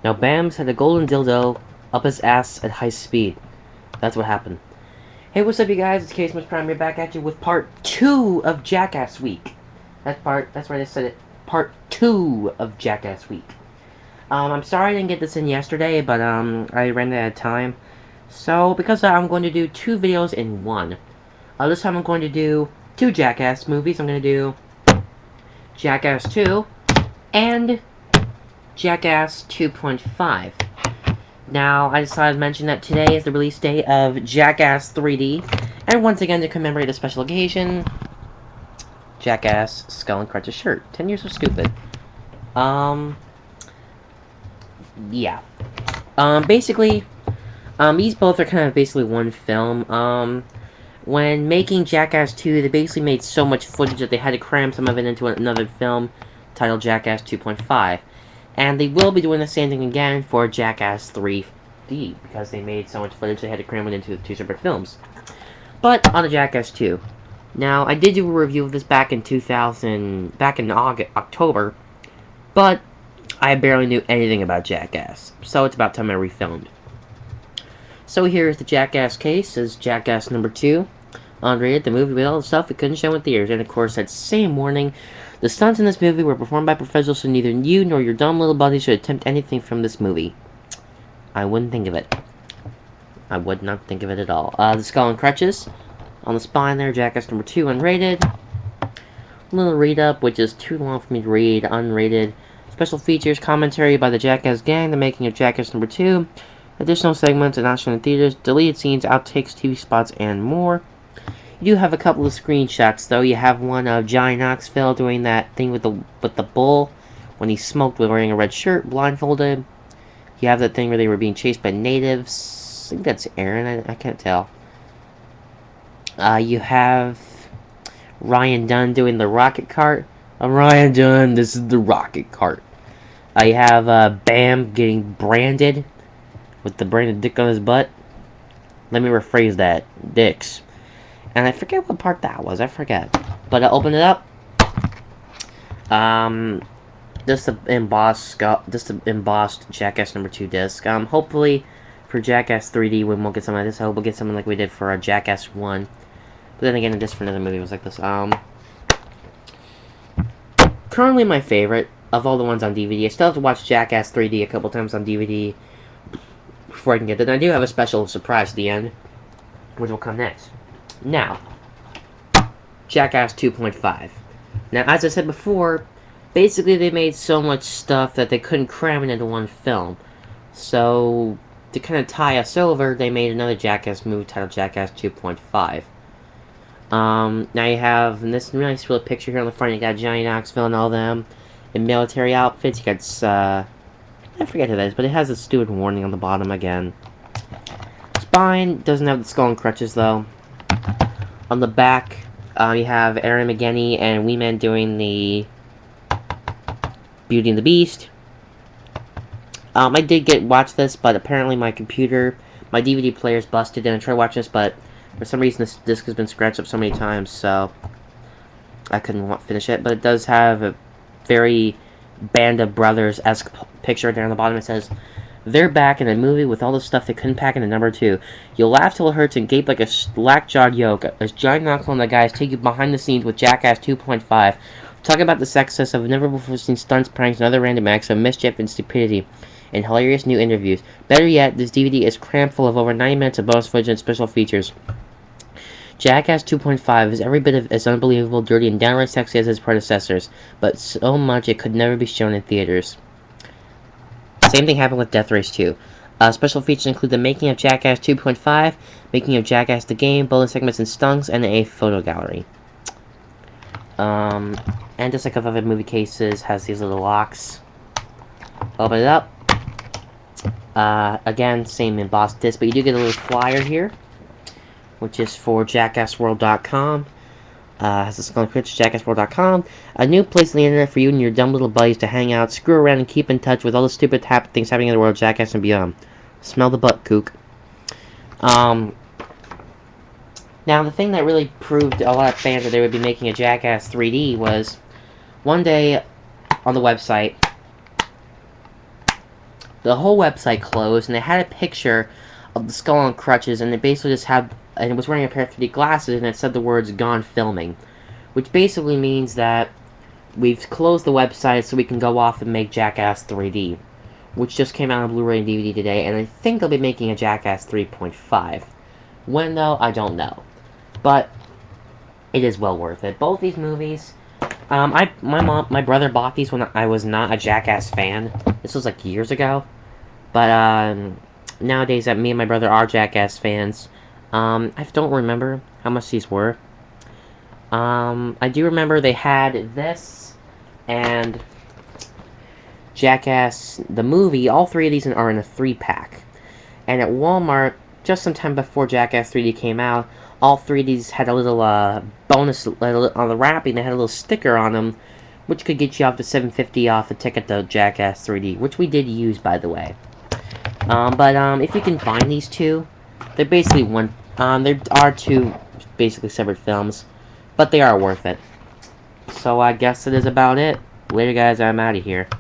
Now Bams had a golden dildo up his ass at high speed. That's what happened. Hey, what's up, you guys? It's Case Much Prime here, back at you with part 2 of Jackass Week. That's right, I said it. Part 2 of Jackass Week. I'm sorry I didn't get this in yesterday, but I ran out of time. So, because I'm going to do 2 videos in one. This time I'm going to do 2 Jackass movies. I'm going to do Jackass 2 and Jackass 2.5. Now, I decided to mention that today is the release date of Jackass 3D, and once again, to commemorate a special occasion, Jackass Skull and Crutches shirt. 10 years of stupid. Yeah. Basically, these both are kind of basically one film. When making Jackass 2, they basically made so much footage that they had to cram some of it into another film titled Jackass 2.5. And they will be doing the same thing again for Jackass 3D, because they made so much footage they had to cram it into 2 separate films. But on the Jackass 2. Now, I did do a review of this back in October, but I barely knew anything about Jackass, so it's about time I refilmed. So here's the Jackass case. This is Jackass number 2. Unrated, the movie with all the stuff we couldn't show in theaters, and of course that same warning. The stunts in this movie were performed by professionals, so neither you nor your dumb little buddy should attempt anything from this movie. I wouldn't think of it. I would not think of it at all. The Skull and Crutches. On the spine there, Jackass number 2, unrated. A little read-up, which is too long for me to read, unrated. Special features, commentary by the Jackass gang, the making of Jackass number 2. Additional segments are not shown in theaters, deleted scenes, outtakes, TV spots, and more. You do have a couple of screenshots, though. You have one of Johnny Knoxville doing that thing with the bull when he smoked with wearing a red shirt, blindfolded. You have that thing where they were being chased by natives. I think that's Aaron. I can't tell. You have Ryan Dunn doing the rocket cart. I'm Ryan Dunn. This is the rocket cart. You have Bam getting branded with the branded dick on his butt. Let me rephrase that. Dicks. And I forget what part that was. I forget. But I opened it up. Just the embossed Jackass number 2 disc. Hopefully for Jackass 3D we won't get something like this. I hope we'll get something like we did for Jackass 1. But then again, a disc for another movie was like this. Currently my favorite of all the ones on DVD. I still have to watch Jackass 3D a couple times on DVD before I can get it. And I do have a special surprise at the end, which will come next. Now, Jackass 2.5. Now, as I said before, basically they made so much stuff that they couldn't cram it into one film. So, to kind of tie us over, they made another Jackass movie titled Jackass 2.5. Now you have this nice little picture here on the front. You got Johnny Knoxville and all them in military outfits. You got, I forget who that is, but it has a stupid warning on the bottom again. Spine doesn't have the skull and crutches, though. On the back, you have Aaron McGinney and Wee Man doing the Beauty and the Beast. I did watch this, but apparently my DVD player's busted, and I tried watching this, but for some reason this disc has been scratched up so many times, so I couldn't finish it. But it does have a very Band of Brothers-esque picture down the bottom. It says, "They're back in a movie with all the stuff they couldn't pack into number 2. You'll laugh till it hurts and gape like a slack-jawed yoke as Johnny Knoxville and the guys take you behind the scenes with Jackass 2.5. Talk about the success of never-before-seen stunts, pranks, and other random acts of mischief and stupidity in hilarious new interviews. Better yet, this DVD is crammed full of over 90 minutes of bonus footage and special features. Jackass 2.5 is every bit as unbelievable, dirty, and downright sexy as its predecessors, but so much it could never be shown in theaters." Same thing happened with Death Race 2. Special features include the making of Jackass 2.5, making of Jackass the game, bonus segments and stunts, and a photo gallery. And just like other movie cases, has these little locks. Open it up. Again, same embossed disc, but you do get a little flyer here, which is for JackassWorld.com. Has a skull and crutches, JackassWorld.com. A new place on the internet for you and your dumb little buddies to hang out, screw around, and keep in touch with all the stupid things happening in the world of Jackass and beyond. Smell the butt, kook. Now, the thing that really proved a lot of fans that they would be making a Jackass 3D was, one day on the website, the whole website closed, and it had a picture of the skull on crutches, and it basically just had, and it was wearing a pair of 3D glasses, and it said the words "gone filming," which basically means that we've closed the website so we can go off and make Jackass 3D, which just came out on Blu-ray and DVD today, and I think they'll be making a Jackass 3.5. When, though, I don't know. But it is well worth it. Both these movies, my brother bought these when I was not a Jackass fan. This was like years ago. But nowadays, me and my brother are Jackass fans. I don't remember how much these were. I do remember they had this and Jackass the movie. All three of these are in a 3-pack. And at Walmart, just some time before Jackass 3D came out, all three of these had a little bonus on the wrapping. They had a little sticker on them, which could get you up to $7.50 off a ticket to Jackass 3D, which we did use, by the way. But if you can find these two, they're basically there are two basically separate films, but they are worth it. So I guess that is about it. Later, guys. I'm out of here.